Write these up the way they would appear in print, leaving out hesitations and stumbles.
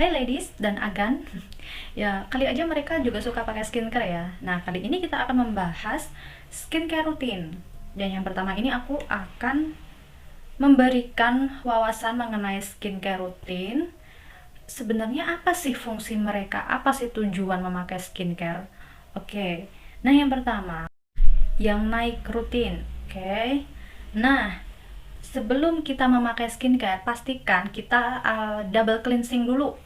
Hai ladies dan Agan. Ya, kali aja mereka juga suka pakai skincare ya. Nah, kali ini kita akan membahas skincare rutin. Dan yang pertama ini aku akan memberikan wawasan mengenai skincare rutin. Sebenarnya apa sih fungsi mereka? Apa sih tujuan memakai skincare? Oke. Nah, yang pertama, yang naik rutin. Oke. Nah, sebelum kita memakai skincare, pastikan kita double cleansing dulu.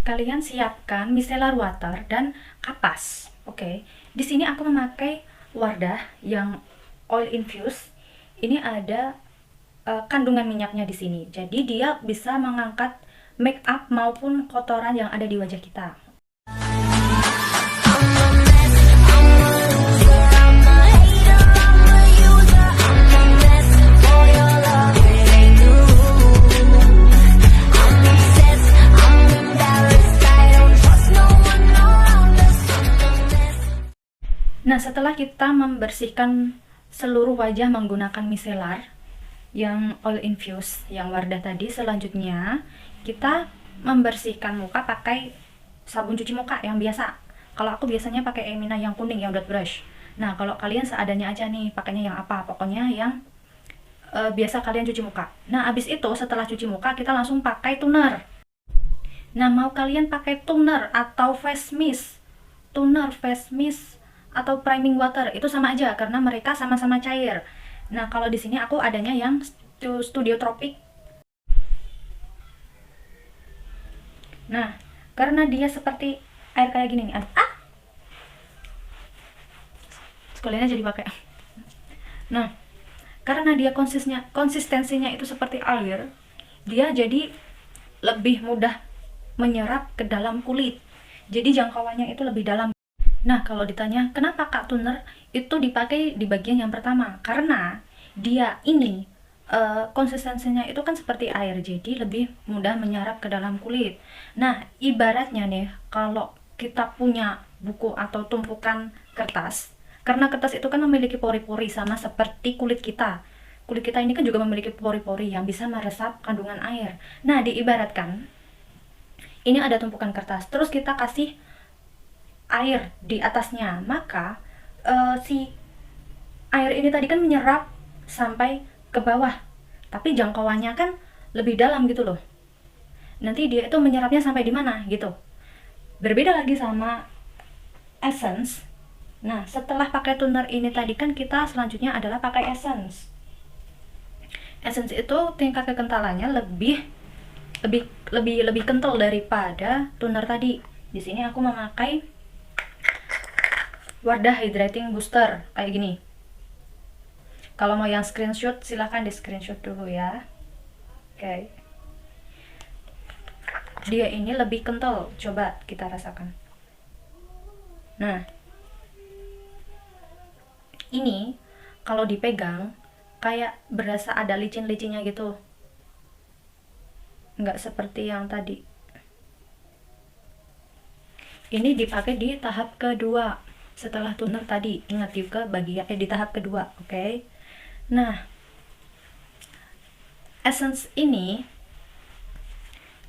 Kalian siapkan micellar water dan kapas. Oke. Di sini aku memakai Wardah yang oil infused. Ini ada kandungan minyaknya di sini. Jadi dia bisa mengangkat make up maupun kotoran yang ada di wajah kita. Nah, setelah kita membersihkan seluruh wajah menggunakan micellar yang oil infused, yang Wardah tadi, selanjutnya kita membersihkan muka pakai sabun cuci muka yang biasa. Kalau aku biasanya pakai Emina yang kuning, yang dot brush. Nah, kalau kalian seadanya aja nih, pakainya yang apa? Pokoknya yang biasa kalian cuci muka. Nah, abis itu setelah cuci muka kita langsung pakai toner. Nah, mau kalian pakai toner atau face mist, toner, face mist, atau priming water, itu sama aja karena mereka sama-sama cair. Nah, kalau di sini aku adanya yang Studio Tropic. Nah, karena dia seperti air kayak gini nih. Sekalian jadi pakai. Nah, karena dia konsistensinya itu seperti air, dia jadi lebih mudah menyerap ke dalam kulit. Jadi jangkauannya itu lebih dalam. Nah, kalau ditanya kenapa Kak toner itu dipakai di bagian yang pertama, karena dia ini konsistensinya itu kan seperti air, jadi lebih mudah menyerap ke dalam kulit. Nah, ibaratnya nih, kalau kita punya buku atau tumpukan kertas, karena kertas itu kan memiliki pori-pori sama seperti kulit kita. Kulit kita ini kan juga memiliki pori-pori yang bisa meresap kandungan air. Nah, diibaratkan ini ada tumpukan kertas, terus kita kasih air di atasnya, maka si air ini tadi kan menyerap sampai ke bawah, tapi jangkauannya kan lebih dalam gitu loh. Nanti dia itu menyerapnya sampai di mana gitu. Berbeda lagi sama essence. Nah, setelah pakai toner ini tadi kan kita selanjutnya adalah pakai essence. Essence itu tingkat kekentalannya lebih kental daripada toner tadi. Di sini aku memakai Wardah Hydrating Booster kayak gini. Kalau mau yang screenshot silahkan di screenshot dulu ya. Oke. Dia ini lebih kental, coba kita rasakan. Nah, ini kalau dipegang kayak berasa ada licin-licinnya gitu, nggak seperti yang tadi. Ini dipakai di tahap kedua setelah toner tadi, ingat juga bagian di tahap kedua. Oke. Nah, essence ini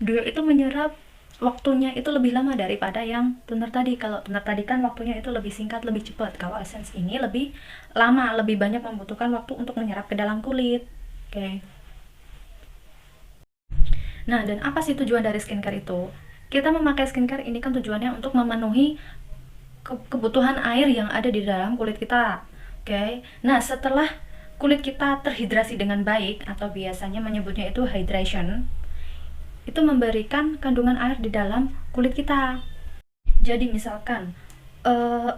dia itu menyerap waktunya itu lebih lama daripada yang toner tadi. Kalau toner tadi kan waktunya itu lebih singkat, lebih cepat. Kalau essence ini lebih lama, lebih banyak membutuhkan waktu untuk menyerap ke dalam kulit. Oke. Nah, dan apa sih tujuan dari skincare itu? Kita memakai skincare ini kan tujuannya untuk memenuhi kebutuhan air yang ada di dalam kulit kita. Oke. Nah, setelah kulit kita terhidrasi dengan baik, atau biasanya menyebutnya itu hydration, itu memberikan kandungan air di dalam kulit kita. Jadi misalkan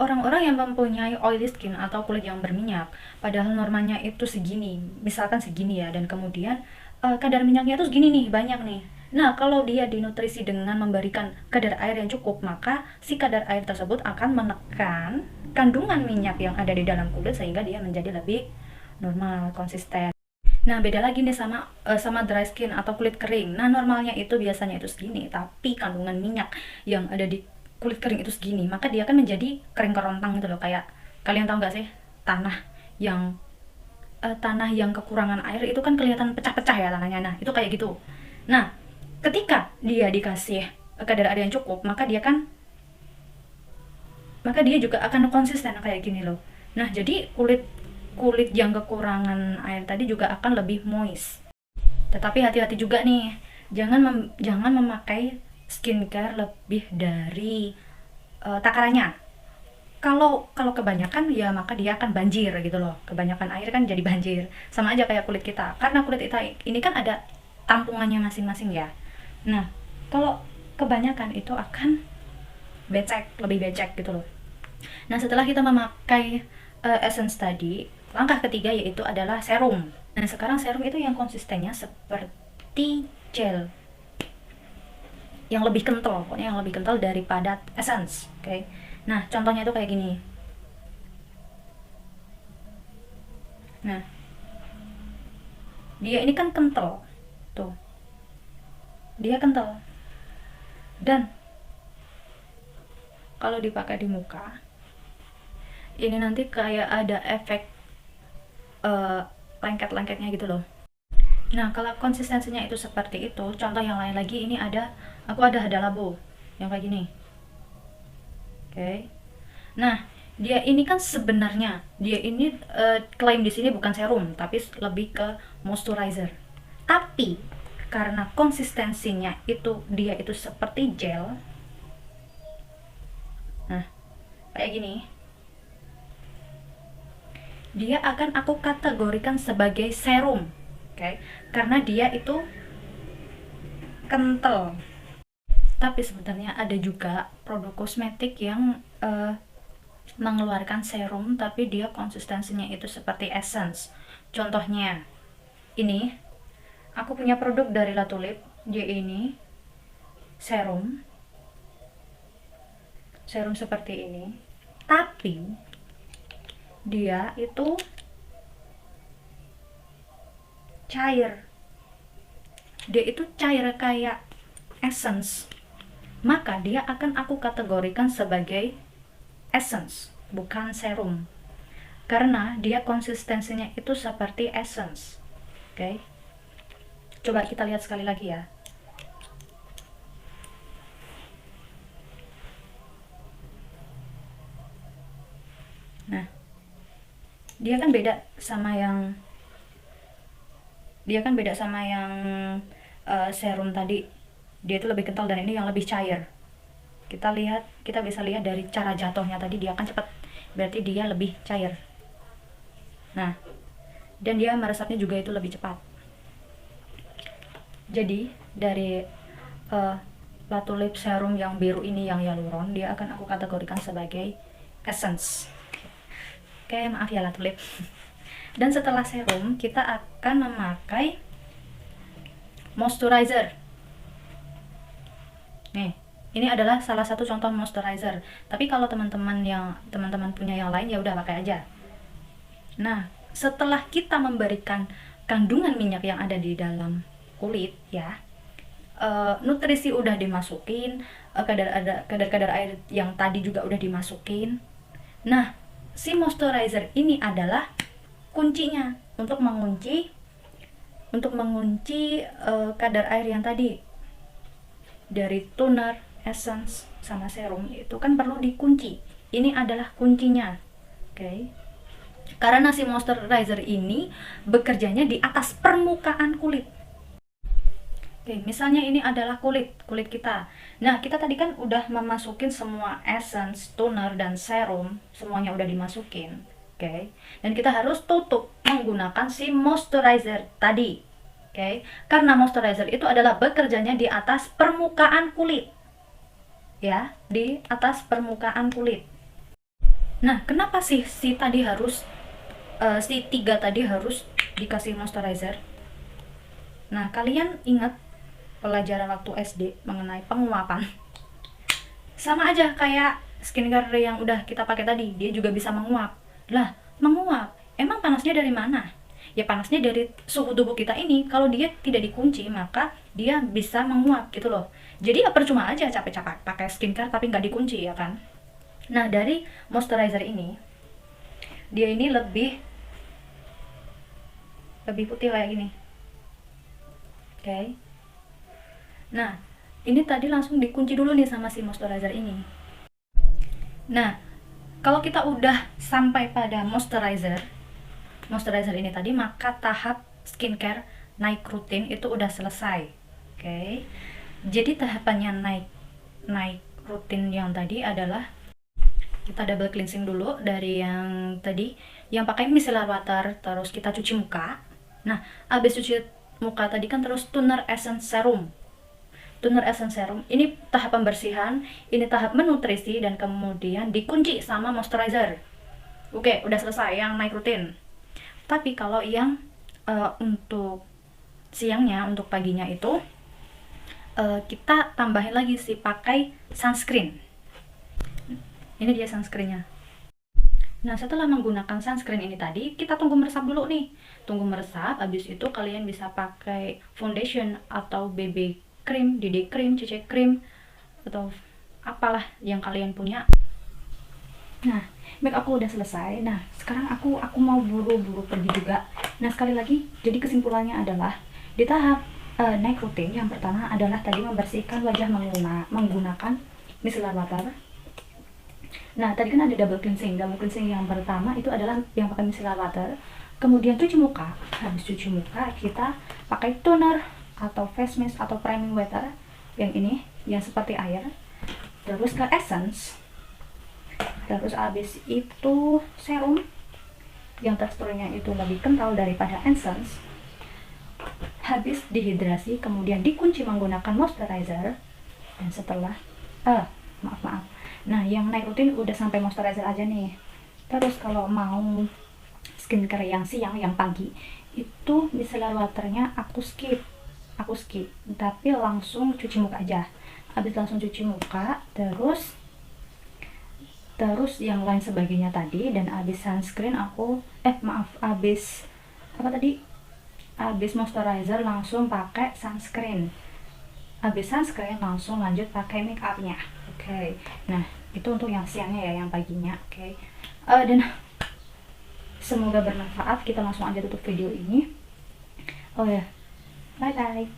orang-orang yang mempunyai oily skin atau kulit yang berminyak, padahal normanya itu segini, misalkan segini ya, dan kemudian kadar minyaknya itu segini nih, banyak nih. Nah, kalau dia dinutrisi dengan memberikan kadar air yang cukup, maka si kadar air tersebut akan menekan kandungan minyak yang ada di dalam kulit sehingga dia menjadi lebih normal, konsisten. Nah, beda lagi nih sama dry skin atau kulit kering. Nah, normalnya itu biasanya itu segini, tapi kandungan minyak yang ada di kulit kering itu segini, maka dia akan menjadi kering kerontang gitu loh. Kayak kalian tahu nggak sih tanah yang kekurangan air itu kan kelihatan pecah-pecah ya tanahnya. Nah, itu kayak gitu. Nah, ketika dia dikasih kadar air yang cukup, maka dia juga akan konsisten kayak gini loh. Nah, jadi kulit kulit yang kekurangan air tadi juga akan lebih moist. Tetapi hati-hati juga nih, jangan memakai skincare lebih dari takarannya. Kalau kebanyakan ya maka dia akan banjir gitu loh. Kebanyakan air kan jadi banjir. Sama aja kayak kulit kita. Karena kulit kita ini kan ada tampungannya masing-masing ya. Nah, kalau kebanyakan itu akan lebih becek gitu loh. Nah, setelah kita memakai essence tadi, langkah ketiga yaitu adalah serum. Nah, sekarang serum itu yang konsistennya seperti gel. Yang lebih kental, pokoknya yang lebih kental daripada essence, oke? Okay? Nah, contohnya itu kayak gini. Nah, dia ini kan kental. Tuh. Dia kental. Dan kalau dipakai di muka, ini nanti kayak ada efek lengket-lengketnya gitu loh. Nah, kalau konsistensinya itu seperti itu, contoh yang lain lagi, ini aku ada labo yang kayak gini. Oke. Okay. Nah, dia ini kan sebenarnya klaim di sini bukan serum, tapi lebih ke moisturizer. Tapi karena konsistensinya dia itu seperti gel. Nah, kayak gini. Dia akan aku kategorikan sebagai serum. Oke. Okay? Karena dia itu kental. Tapi sebenarnya ada juga produk kosmetik yang mengeluarkan serum tapi dia konsistensinya itu seperti essence. Contohnya ini, aku punya produk dari La Tulip. Dia ini serum seperti ini, tapi dia itu cair. Dia itu cair kayak essence. Maka dia akan aku kategorikan sebagai essence, bukan serum. Karena dia konsistensinya itu seperti essence. Oke. Okay? Coba kita lihat sekali lagi ya. Nah, dia kan beda sama yang serum tadi. Dia itu lebih kental dan ini yang lebih cair. Kita bisa lihat dari cara jatuhnya tadi, dia akan cepat. Berarti dia lebih cair. Nah, dan dia meresapnya juga itu lebih cepat. Jadi dari La Tulip serum yang biru ini, yang hyaluron, dia akan aku kategorikan sebagai essence. Oke, maaf ya La Tulip. Dan setelah serum, kita akan memakai moisturizer. Nih, ini adalah salah satu contoh moisturizer. Tapi kalau teman-teman punya yang lain, ya udah pakai aja. Nah, setelah kita memberikan kandungan minyak yang ada di dalam kulit ya, nutrisi udah dimasukin, kadar air yang tadi juga udah dimasukin. Nah, si moisturizer ini adalah kuncinya untuk mengunci kadar air yang tadi dari toner, essence, sama serum itu kan perlu dikunci. Ini adalah kuncinya. Oke. Okay? Karena si moisturizer ini bekerjanya di atas permukaan kulit. Oke, misalnya ini adalah kulit kita. Nah, kita tadi kan udah memasukin semua essence, toner, dan serum. Semuanya udah dimasukin. Oke. Dan kita harus tutup menggunakan si moisturizer tadi. Oke. Karena moisturizer itu adalah bekerjanya di atas permukaan kulit. Ya, di atas permukaan kulit. Nah, kenapa sih si 3 tadi harus dikasih moisturizer? Nah, kalian ingat pelajaran waktu SD mengenai penguapan? Sama aja kayak skincare yang udah kita pakai tadi, dia juga bisa menguap. Lah, menguap, emang panasnya dari mana? Ya panasnya dari suhu tubuh kita ini. Kalau dia tidak dikunci, maka dia bisa menguap gitu loh. Jadi ya percuma aja capek-capek pakai skincare tapi nggak dikunci ya kan. Nah, dari moisturizer ini, dia ini lebih putih kayak gini. Oke. Nah, ini tadi langsung dikunci dulu nih sama si moisturizer ini. Nah, kalau kita udah sampai pada moisturizer ini tadi, maka tahap skincare naik rutin itu udah selesai. Oke. Jadi tahapannya naik rutin yang tadi adalah kita double cleansing dulu dari yang tadi, yang pakai micellar water, terus kita cuci muka. Nah, habis cuci muka tadi kan terus toner essence serum. Toner essence serum ini tahap pembersihan, ini tahap menutrisi, dan kemudian dikunci sama moisturizer. Oke, udah selesai yang naik rutin. Tapi kalau yang untuk siangnya, untuk paginya itu kita tambahin lagi sih, pakai sunscreen. Ini dia sunscreennya. Nah, setelah menggunakan sunscreen ini tadi, kita tunggu meresap dulu nih. Tunggu meresap, habis itu kalian bisa pakai foundation atau BB cream, DD cream, CC cream, atau apalah yang kalian punya. Nah, make aku udah selesai. Nah, sekarang aku mau buru-buru pergi juga. Nah, sekali lagi, jadi kesimpulannya adalah di tahap naik rutin, yang pertama adalah tadi membersihkan wajah menggunakan micellar water. Nah, tadi kan ada double cleansing. Double cleansing yang pertama itu adalah yang pakai micellar water. Kemudian cuci muka. Habis cuci muka, kita pakai toner atau face mist atau priming water yang ini, yang seperti air. Terus ke essence. Terus habis itu serum yang teksturnya itu lebih kental daripada essence. Habis dehidrasi, kemudian dikunci menggunakan moisturizer. Dan setelah maaf. Nah, yang naik rutin udah sampai moisturizer aja nih. Terus kalau mau skincare yang siang, yang pagi, itu micellar waternya aku skip, tapi langsung cuci muka aja. Habis langsung cuci muka, terus yang lain sebagainya tadi, dan habis sunscreen aku habis moisturizer langsung pakai sunscreen. Habis sunscreen langsung lanjut pakai make upnya. Oke. Nah, itu untuk yang siangnya ya, yang paginya. Oke. Dan semoga bermanfaat. Kita langsung aja tutup video ini. Oh ya, bye bye.